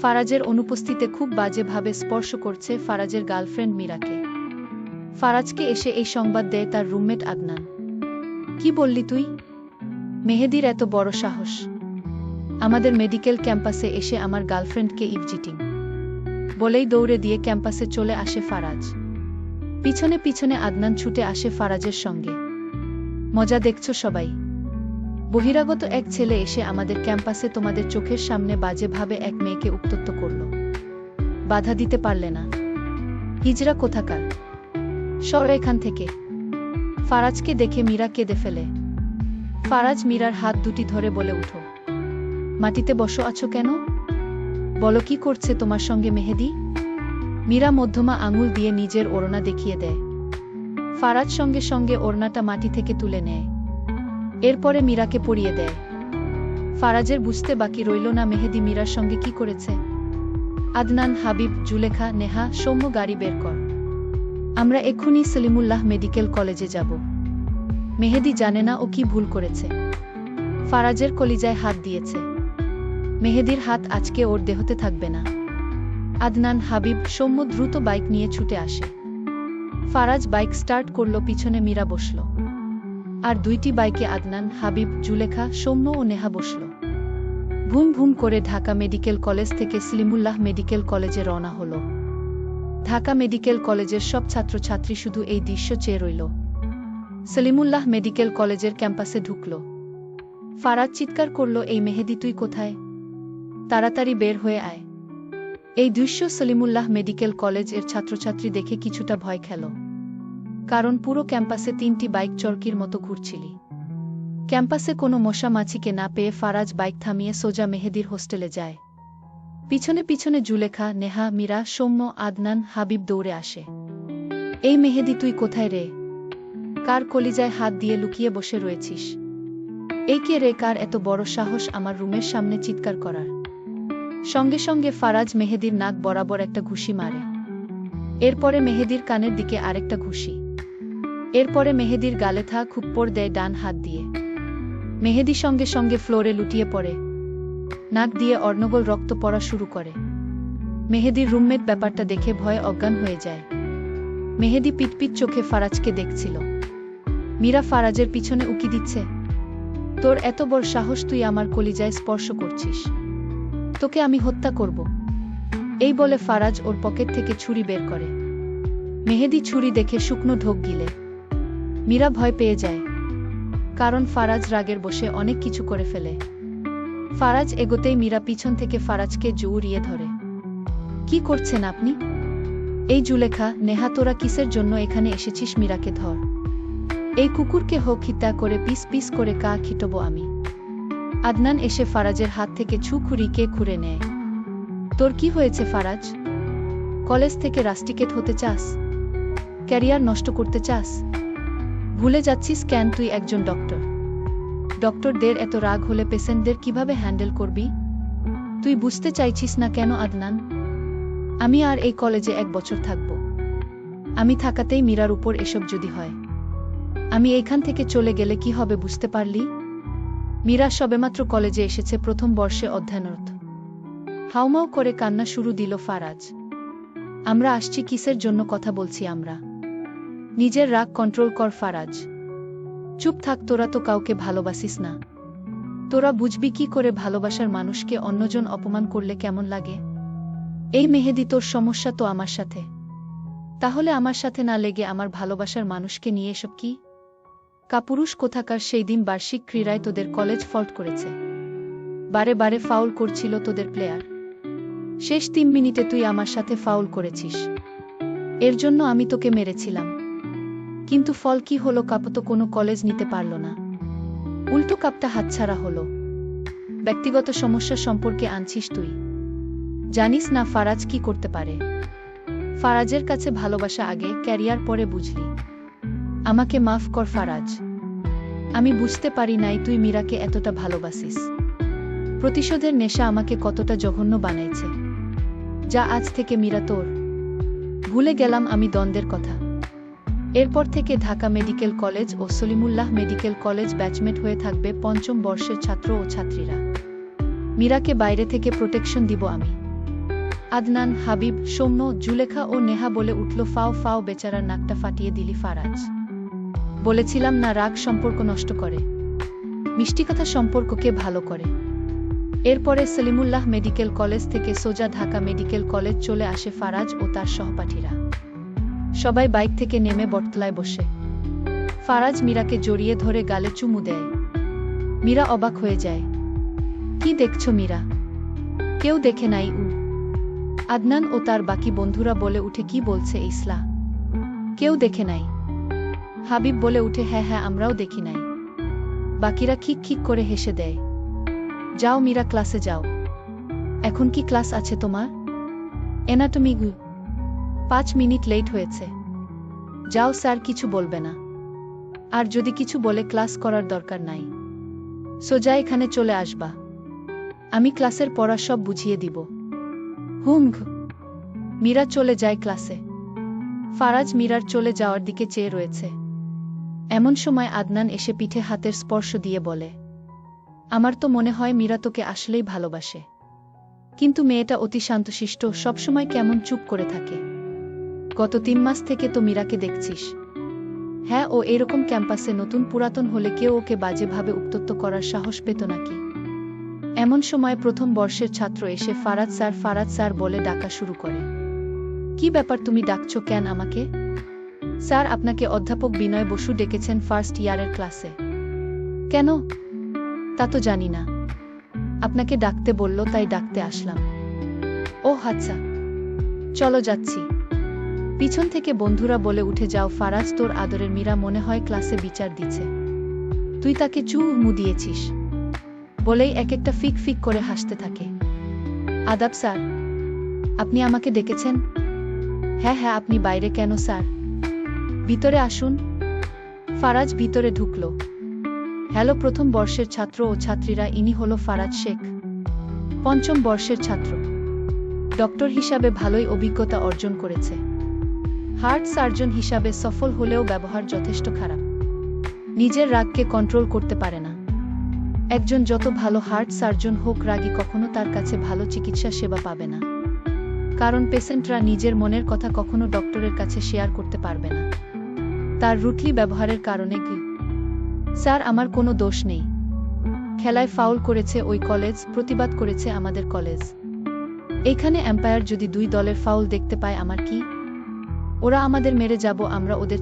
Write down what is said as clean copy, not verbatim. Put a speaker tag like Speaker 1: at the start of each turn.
Speaker 1: ফারাজের অনুপস্থিতিতে খুব বাজেভাবে স্পর্শ করছে ফারাজের গার্লফ্রেন্ড মীরাকে। ফারাজকে এসে এই সংবাদ দেয় তার রুমমেট আদনান। কি বললি তুই? মেহেদীর এত বড় সাহস আমাদের মেডিকেল ক্যাম্পাসে এসে আমার গার্লফ্রেন্ডকে ইভচিটিং বলেই দৌড়ে দিয়ে ক্যাম্পাসে চলে আসে ফারাজ। পিছনে পিছনে আদনান ছুটে আসে ফারাজের সঙ্গে। মজা দেখছো সবাই? বহিরাগত এক ছেলে এসে আমাদের ক্যাম্পাসে তোমাদের চোখের সামনে বাজেভাবে এক মেয়েকে উত্ত্যক্ত করল, বাধা দিতে পারলে না? হিজড়া কোথাকার, সর এখান থেকে। ফারাজকে দেখে মীরা কেঁদে ফেলে। ফারাজ মীরার হাত দুটি ধরে বলে, উঠো, মাটিতে বসো আছো কেন? বলো কি করছে তোমার সঙ্গে মেহেদী? মীরা মধ্যমা আঙুল দিয়ে নিজের ওড়না দেখিয়ে দেয়। ফারাজ সঙ্গে সঙ্গে ওড়নাটা মাটি থেকে তুলে নেয়, এরপরে মীরাকে পরিয়ে দেয়। ফারাজের বুঝতে বাকি রইল না মেহেদী মীরার সঙ্গে কি করেছে। আদনান, হাবিব, জুলেখা, নেহা, সৌম্য, গাড়ি বের কর, আমরা এক্ষুনি সলিমুল্লাহ মেডিকেল কলেজে যাব। মেহেদী জানে না ও কি ভুল করেছে। ফারাজের কলিজায় হাত দিয়েছে। মেহেদীর হাত আজকে ওর দেহতে থাকবে না। আদনান, হাবিব, সৌম্য দ্রুত বাইক নিয়ে ছুটে আসে। ফারাজ বাইক স্টার্ট করল, পিছনে মীরা বসল। আর দুইটি বাইকে আদনান, হাবিব, জুলেখা, সৌম্য ও নেহা বসল। ভুম ভুম করে ঢাকা মেডিকেল কলেজ থেকে সলিমুল্লাহ মেডিকেল কলেজে রওনা হল। ঢাকা মেডিকেল কলেজের সব ছাত্রছাত্রী শুধু এই দৃশ্য চেয়ে রইল। সলিমুল্লাহ মেডিকেল কলেজের ক্যাম্পাসে ঢুকল। ফারাজ চিৎকার করল, এই মেহেদী তুই কোথায়? তাড়াতাড়ি বের হয়ে আয়। এই দৃশ্য সলিমুল্লাহ মেডিকেল কলেজ এর ছাত্রছাত্রী দেখে কিছুটা ভয় খেল, কারণ পুরো ক্যাম্পাসে তিনটি বাইক চরকির মতো ঘুরছিলি। ক্যাম্পাসে কোনো মশা মাছিকে না পেয়ে ফারাজ বাইক থামিয়ে সোজা মেহেদীর হোস্টেলে যায়। পিছনে পিছনে জুলেখা, নেহা, মীরা, সৌম্য, আদনান, হাবিব দৌড়ে আসে। এই মেহেদী তুই কোথায় রে? কার কলিজায় হাত দিয়ে লুকিয়ে বসে রয়েছিস? এই কে রে? কার এত বড় সাহস আমার রুমের সামনে চিৎকার করার? সঙ্গে সঙ্গে ফারাজ মেহেদীর নাক বরাবর একটা ঘুষি মারে। এরপরে মেহেদীর কানের দিকে আরেকটা ঘুষি। এরপরে মেহেদীর গালে খুপ্পর দেয় ডান হাত দিয়ে। মেহেদী সঙ্গে সঙ্গে ফ্লোরে লুটিয়ে পড়ে। নাক দিয়ে অর্ণগোল রক্ত পড়া শুরু করে। মেহেদীর রুমমেট ব্যাপারটা দেখে ভয়ে অজ্ঞান হয়ে যায়। মেহেদী পিটপিট চোখে ফারাজকে দেখছিল। মীরা ফারাজের পিছনে উকি দিচ্ছে। তোর এত বড় সাহস, তুই আমার কলিজায় স্পর্শ করছিস? তোকে আমি হত্যা করব। এই বলে ফারাজ ওর পকেট থেকে ছুরি বের করে। মেহেদী ছুরি দেখে শুকনো ঢোক গিলে। মীরা ভয় পেয়ে যায়, কারণ ফারাজ রাগের বসে অনেক কিছু করে ফেলে। ফারাজ এগোতেই মীরা পিছন থেকে ফারাজকে জড়িয়ে ধরে। কি করছেন আপনি? এই জুলেখা, নেহা, তোরা কিসের জন্য এখানে এসেছিস? মীরাকে ধর। এই কুকুরকে হত্যা করে পিস পিস করে খিটব আমি। আদনান এসে ফারাজের হাত থেকে ছুরিকে খুঁড়ে নেয়। তোর কি হয়েছে ফারাজ? কলেজ থেকে রাস্টিকেট হতে চাস? ক্যারিয়ার নষ্ট করতে চাস? ভুলে যাচ্ছিস কেন তুই একজন ডক্টর? ডক্টরদের এত রাগ হলে পেশেন্টদের কিভাবে হ্যান্ডেল করবি? তুই বুঝতে চাইছিস না কেন আদনান? আমি আর এই কলেজে 1 বছর থাকব। আমি থাকাতেই মীরার উপর এসব যদি হয়, আমি এইখান থেকে চলে গেলে কি হবে বুঝতে পারলি? মীরা সবেমাত্র কলেজে এসেছে, প্রথম বর্ষে অধ্যয়নরত। হাউমাউ করে কান্না শুরু দিল ফারাজ। আমরা আসছি কিসের জন্য কথা বলছি আমরা? নিজের রাগ কন্ট্রোল কর ফারাজ। চুপ থাক, তোরা তো কাউকে ভালোবাসিস না। তোরা বুঝবি কি করে ভালোবাসার মানুষকে অন্যজন অপমান করলে কেমন লাগে? এই মেহেদী, তোর সমস্যা তো আমার সাথে। তাহলে আমার সাথে না লেগে আমার ভালোবাসার মানুষকে নিয়ে এসব কি? কাপুরুষ কোথাকার! সেই দিন বার্ষিক ক্রীড়ায় তোদের কলেজ ফল্ট করেছে। বারে বারে ফাউল করছিল তোদের প্লেয়ার। শেষ 3 মিনিটে তুই আমার সাথে ফাউল করেছিস। এর জন্য আমি তোকে মেরেছিলাম। কিন্তু ফল কি হলো? কাপ তো কোনো কলেজ নিতে পারল না, উল্টো কাপটা হাতছাড়া হলো। ব্যক্তিগত সমস্যা সম্পর্কে আনছিস তুই। জানিস না ফারাজ কি করতে পারে? ফারাজের কাছে ভালোবাসা আগে, ক্যারিয়ার পরে, বুঝলি? আমাকে মাফ কর ফারাজ। আমি বুঝতে পারি নাই তুই মীরাকে এতটা ভালোবাসিস। প্রতিশোধের নেশা আমাকে কতটা জঘন্য বানাইছে। যা আজ থেকে মীরা তোর। ভুলে গেলাম আমি দ্বন্দ্বের কথা। এরপর থেকে ঢাকা মেডিকেল কলেজ ও সলিমুল্লাহ মেডিকেল কলেজ ব্যাচমেট হয়ে থাকবে 5ম বর্ষের ছাত্র ও ছাত্রীরা। মীরাকে বাইরে থেকে প্রোটেকশন দিব আমি। আদনান, হাবিব, সৌম্য, জুলেখা ও নেহা বলে উঠল, ফাও ফাও, বেচারার নাকটা ফাটিয়ে দিলি ফারাজ। বলেছিলাম না, রাগ সম্পর্ক নষ্ট করে, মিষ্টি কথা সম্পর্ককে ভালো করে। এরপরে সলিমুল্লাহ মেডিকেল কলেজ থেকে সোজা ঢাকা মেডিকেল কলেজ চলে আসে ফারাজ ও তার সহপাঠীরা। সবাই বাইক থেকে নেমে বটতলায় বসে। ফারাজ মীরাকে জড়িয়ে ধরে গালে চুমু দেয়। মীরা অবাক হয়ে যায়। কি দেখছো মীরা? কেউ দেখে নাই। আদনান ও তার বাকি বন্ধুরা বলে উঠে, কি বলছে ইসলা? কেউ দেখে নাই। হাবিব বলে উঠে, হ্যাঁ হ্যাঁ, আমরাও দেখি নাই। বাকিরা খিক খিক করে হেসে দেয়। যাও মীরা, ক্লাসে যাও। এখন কি ক্লাস আছে তোমার? অ্যানাটমি। 5 মিনিট লেট হয়েছে। যাও, স্যার কিছু বলবে না। আর যদি কিছু বলে ক্লাস করার দরকার নাই, সোজা এখানে চলে আসবা। আমি ক্লাসের পড়া সব বুঝিয়ে দিব। মীরা চলে যায় ক্লাসে। ফারাজ মীরার চলে যাওয়ার দিকে চেয়ে রয়েছে। এমন সময় আদনান এসে পিঠে হাতের স্পর্শ দিয়ে বলে, আমার তো মনে হয় মীরা তোকে আসলেই ভালোবাসে। কিন্তু মেয়েটা অতি শান্তশিষ্ট, সবসময় কেমন চুপ করে থাকে। গত 3 মাস থেকে তো মীরাকে দেখছিস। হ্যাঁ, ও এরকম ক্যাম্পাসে নতুন পুরাতন হলে কেউ ওকে বাজেভাবে উত্ত্যক্ত করার সাহস পেত নাকি? এমন সময় প্রথম বর্ষের ছাত্র এসে ফারাজ স্যার বলে ডাকা শুরু করে। কি ব্যাপার, তুমি ডাকছো কেন আমাকে? স্যার, আপনাকে অধ্যাপক বিনয় বসু ডেকেছেন ফার্স্ট ইয়ারের ক্লাসে। কেন? তা তো জানি না। আপনাকে ডাকতে বলল, তাই ডাকতে আসলাম। ও আচ্ছা, চলো যাচ্ছি। পিছন থেকে বন্ধুরা বলে উঠে, যাও ফারাজ, তোর আদরের মীরা মনে হয় ক্লাসে বিচার দিচ্ছে। তুই তাকে চুমু দিয়েছিস। বলেই এক একটা ফিক ফিক করে হাসতে থাকে। আদাব স্যার, আপনি আমাকে ডেকেছেন? হ্যাঁ হ্যাঁ, আপনি বাইরে কেন স্যার? ভিতরে আসুন। ফারাজ ভিতরে ঢুকল। হ্যালো প্রথম বর্ষের ছাত্র ও ছাত্রীরা, ইনি হলো ফারাজ শেখ, 5ম বর্ষের ছাত্র। ডক্টর হিসাবে ভালোই অভিজ্ঞতা অর্জন করেছে। হার্ট সার্জন হিসাবে সফল হলেও ব্যবহার যথেষ্ট খারাপ। নিজের রাগকে কন্ট্রোল করতে পারে না। একজন যত ভালো হার্ট সার্জন হোক, রাগী কখনো তার কাছে ভালো চিকিৎসা সেবা পাবে না। কারণ পেশেন্টরা নিজের মনের কথা কখনো ডক্টরের কাছে শেয়ার করতে পারবে না। তার রুটলি ব্যবহারের কারণে। স্যার, আমার কোনো দোষ নেই। খেলায় ফাউল করেছে ওই কলেজ, প্রতিবাদ করেছে আমাদের কলেজ। এখানে এম্পায়ার যদি 2 দলের ফাউল দেখতে পায় আমার কি? ওরা আমাদের মেরে যাব, আমরা ওদের